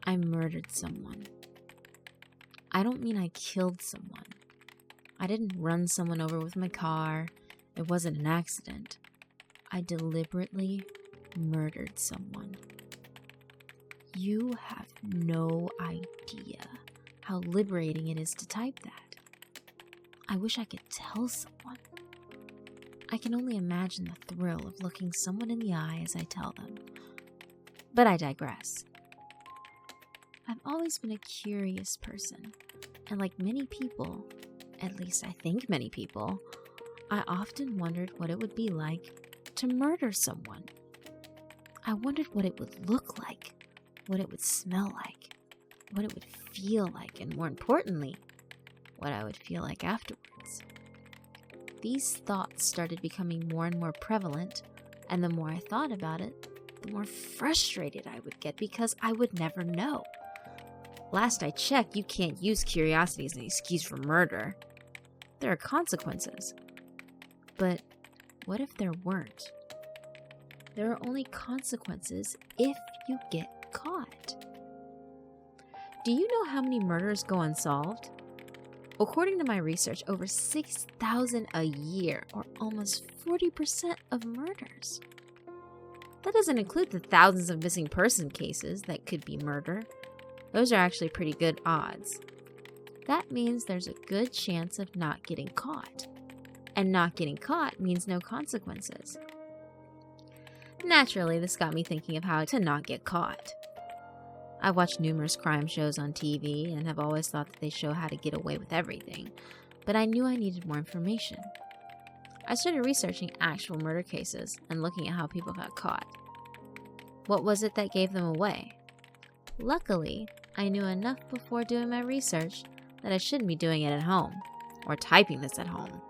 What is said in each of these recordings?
I murdered someone. I don't mean I killed someone. I didn't run someone over with my car. It wasn't an accident. I deliberately murdered someone. You have no idea how liberating it is to type that. I wish I could tell someone. I can only imagine the thrill of looking someone in the eye as I tell them. But I digress. I've always been a curious person, and like many people, at least I think many people, I often wondered what it would be like to murder someone. I wondered what it would look like, what it would smell like, what it would feel like, and more importantly, what I would feel like afterwards. These thoughts started becoming more and more prevalent, and the more I thought about it, the more frustrated I would get because I would never know. Last I checked, you can't use curiosity as an excuse for murder. There are consequences. But what if there weren't? There are only consequences if you get caught. Do you know how many murders go unsolved? According to my research, over 6,000 a year, or almost 40% of murders. That doesn't include the thousands of missing person cases that could be murder. Those are actually pretty good odds. That means there's a good chance of not getting caught. And not getting caught means no consequences. Naturally, this got me thinking of how to not get caught. I've watched numerous crime shows on TV and have always thought that they show how to get away with everything, but I knew I needed more information. I started researching actual murder cases and looking at how people got caught. What was it that gave them away? Luckily, I knew enough before doing my research that I shouldn't be doing it at home, or typing this at home.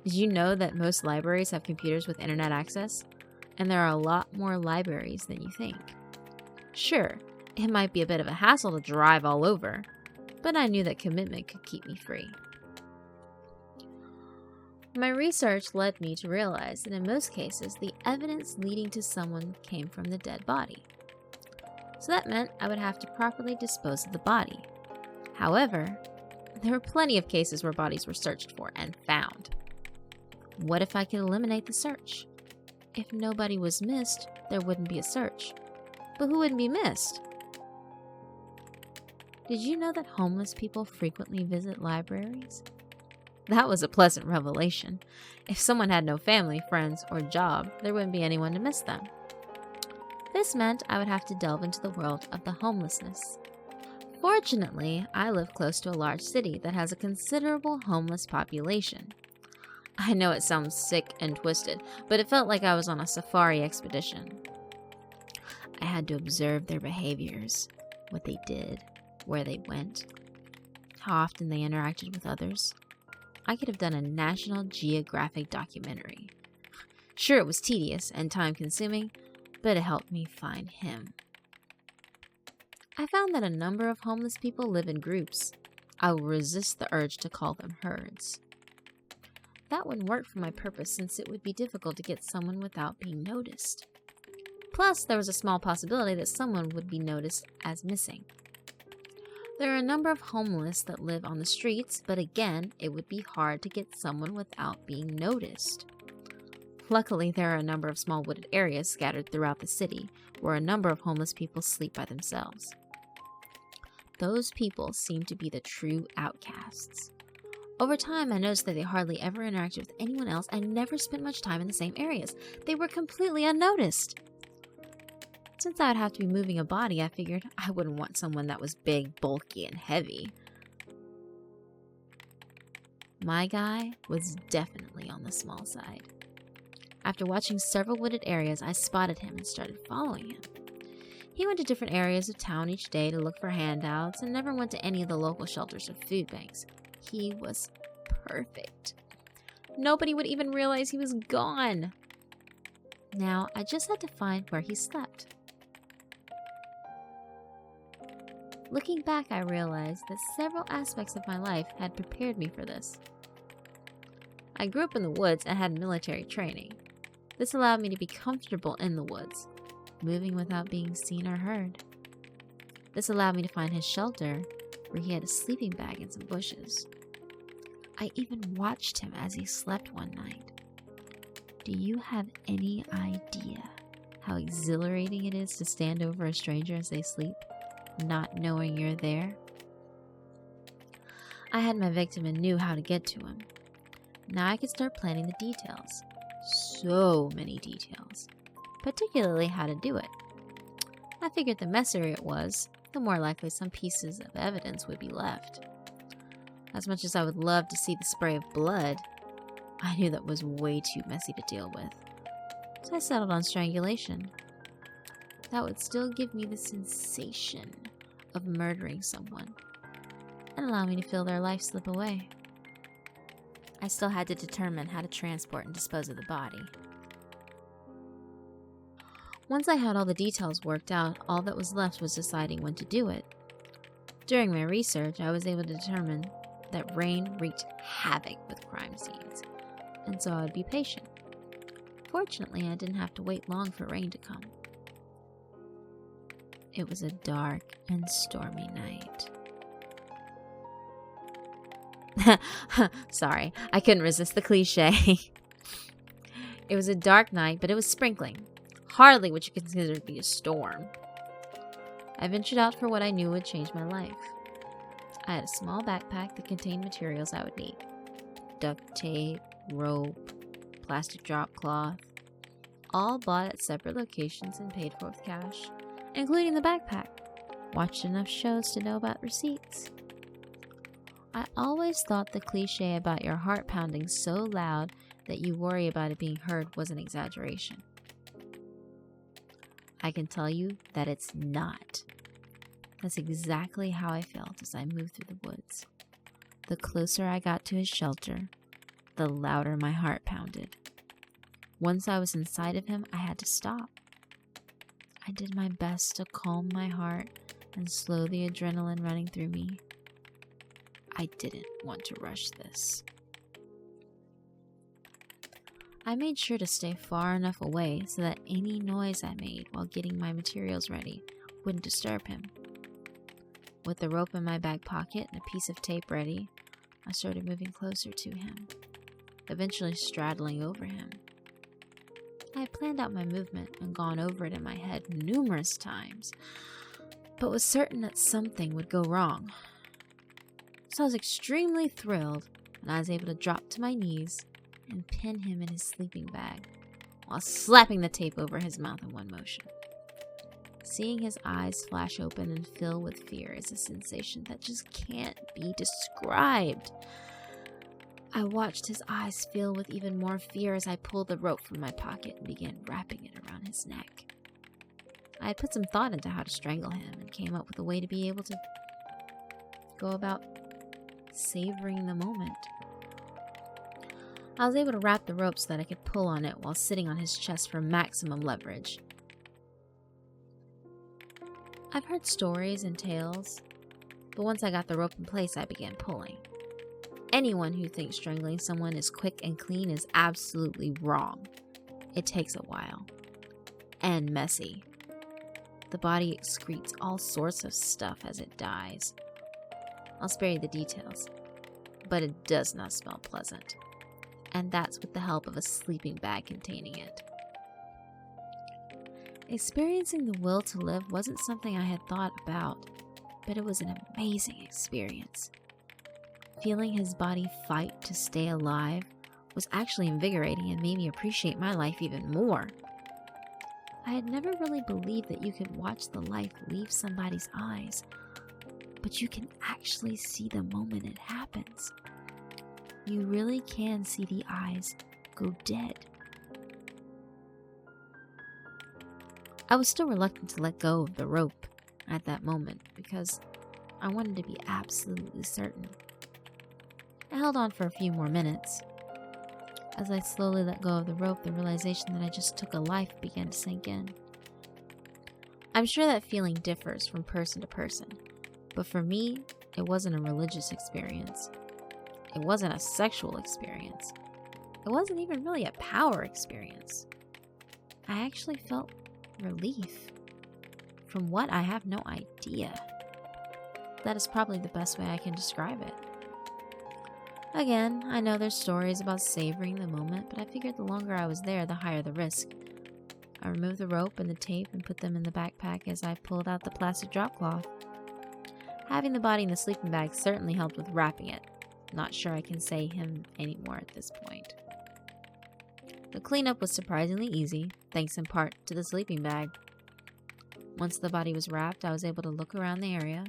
Did you know that most libraries have computers with internet access? And there are a lot more libraries than you think. Sure, it might be a bit of a hassle to drive all over, but I knew that commitment could keep me free. My research led me to realize that in most cases, the evidence leading to someone came from the dead body. So that meant I would have to properly dispose of the body. However, there were plenty of cases where bodies were searched for and found. What if I could eliminate the search? If nobody was missed, there wouldn't be a search. But who wouldn't be missed? Did you know that homeless people frequently visit libraries? That was a pleasant revelation. If someone had no family, friends, or job, there wouldn't be anyone to miss them. This meant I would have to delve into the world of the homelessness. Fortunately, I live close to a large city that has a considerable homeless population. I know it sounds sick and twisted, but it felt like I was on a safari expedition. I had to observe their behaviors, what they did, where they went, how often they interacted with others. I could have done a National Geographic documentary. Sure, it was tedious and time-consuming, but it helped me find him. I found that a number of homeless people live in groups. I will resist the urge to call them herds. That wouldn't work for my purpose since it would be difficult to get someone without being noticed. Plus, there was a small possibility that someone would be noticed as missing. There are a number of homeless that live on the streets, but again, it would be hard to get someone without being noticed. Luckily, there are a number of small wooded areas scattered throughout the city where a number of homeless people sleep by themselves. Those people seem to be the true outcasts. Over time, I noticed that they hardly ever interacted with anyone else and never spent much time in the same areas. They were completely unnoticed. Since I would have to be moving a body, I figured I wouldn't want someone that was big, bulky, and heavy. My guy was definitely on the small side. After watching several wooded areas, I spotted him and started following him. He went to different areas of town each day to look for handouts and never went to any of the local shelters or food banks. He was perfect. Nobody would even realize he was gone. Now, I just had to find where he slept. Looking back, I realized that several aspects of my life had prepared me for this. I grew up in the woods and had military training. This allowed me to be comfortable in the woods. moving without being seen or heard. This allowed me to find his shelter, where he had a sleeping bag and some bushes. I even watched him as he slept one night. Do you have any idea how exhilarating it is to stand over a stranger as they sleep, not knowing you're there? I had my victim and knew how to get to him. Now I could start planning the details. So many details. Particularly how to do it. I figured the messier it was, the more likely some pieces of evidence would be left. As much as I would love to see the spray of blood, I knew that was way too messy to deal with. So I settled on strangulation. That would still give me the sensation of murdering someone and allow me to feel their life slip away. I still had to determine how to transport and dispose of the body. Once I had all the details worked out, all that was left was deciding when to do it. During my research, I was able to determine that rain wreaked havoc with crime scenes, and so I would be patient. Fortunately, I didn't have to wait long for rain to come. It was a dark and stormy night. Sorry, I couldn't resist the cliche. It was a dark night, but it was sprinkling. Hardly what you consider to be a storm. I ventured out for what I knew would change my life. I had a small backpack that contained materials I would need. Duct tape, rope, plastic drop cloth. All bought at separate locations and paid for with cash, including the backpack. Watched enough shows to know about receipts. I always thought the cliche about your heart pounding so loud that you worry about it being heard was an exaggeration. I can tell you that it's not. That's exactly how I felt as I moved through the woods. The closer I got to his shelter, the louder my heart pounded. Once I was inside of him, I had to stop. I did my best to calm my heart and slow the adrenaline running through me. I didn't want to rush this. I made sure to stay far enough away so that any noise I made while getting my materials ready wouldn't disturb him. With the rope in my back pocket and a piece of tape ready, I started moving closer to him, eventually straddling over him. I had planned out my movement and gone over it in my head numerous times, but was certain that something would go wrong. So I was extremely thrilled when I was able to drop to my knees and pin him in his sleeping bag while slapping the tape over his mouth in one motion. Seeing his eyes flash open and fill with fear is a sensation that just can't be described. I watched his eyes fill with even more fear as I pulled the rope from my pocket and began wrapping it around his neck. I had put some thought into how to strangle him and came up with a way to be able to go about savoring the moment. I was able to wrap the rope so that I could pull on it while sitting on his chest for maximum leverage. I've heard stories and tales, but once I got the rope in place, I began pulling. Anyone who thinks strangling someone is quick and clean is absolutely wrong. It takes a while. And messy. The body excretes all sorts of stuff as it dies. I'll spare you the details, but it does not smell pleasant. And that's with the help of a sleeping bag containing it. Experiencing the will to live wasn't something I had thought about, but it was an amazing experience. Feeling his body fight to stay alive was actually invigorating and made me appreciate my life even more. I had never really believed that you could watch the life leave somebody's eyes, but you can actually see the moment it happens. You really can see the eyes go dead. I was still reluctant to let go of the rope at that moment because I wanted to be absolutely certain. I held on for a few more minutes. As I slowly let go of the rope, the realization that I just took a life began to sink in. I'm sure that feeling differs from person to person, but for me, it wasn't a religious experience. It wasn't a sexual experience. It wasn't even really a power experience. I actually felt Relief? From what? I have no idea. That is probably the best way I can describe it. Again, I know there's stories about savoring the moment, but I figured the longer I was there, the higher the risk. I removed the rope and the tape and put them in the backpack as I pulled out the plastic drop cloth. Having the body in the sleeping bag certainly helped with wrapping it. Not sure I can say him anymore at this point. The cleanup was surprisingly easy, thanks in part to the sleeping bag. Once the body was wrapped, I was able to look around the area.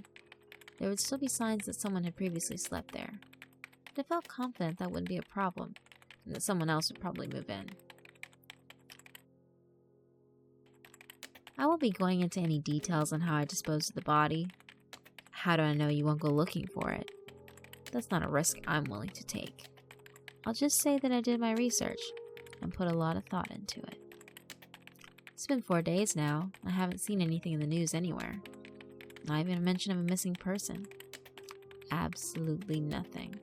There would still be signs that someone had previously slept there. But I felt confident that wouldn't be a problem, and that someone else would probably move in. I won't be going into any details on how I disposed of the body. How do I know you won't go looking for it? That's not a risk I'm willing to take. I'll just say that I did my research and put a lot of thought into it. It's been 4 days now. I haven't seen anything in the news anywhere. Not even a mention of a missing person. Absolutely nothing.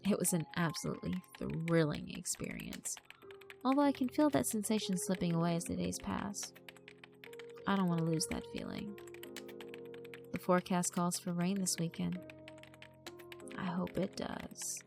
It was an absolutely thrilling experience. Although I can feel that sensation slipping away as the days pass. I don't want to lose that feeling. The forecast calls for rain this weekend. I hope it does.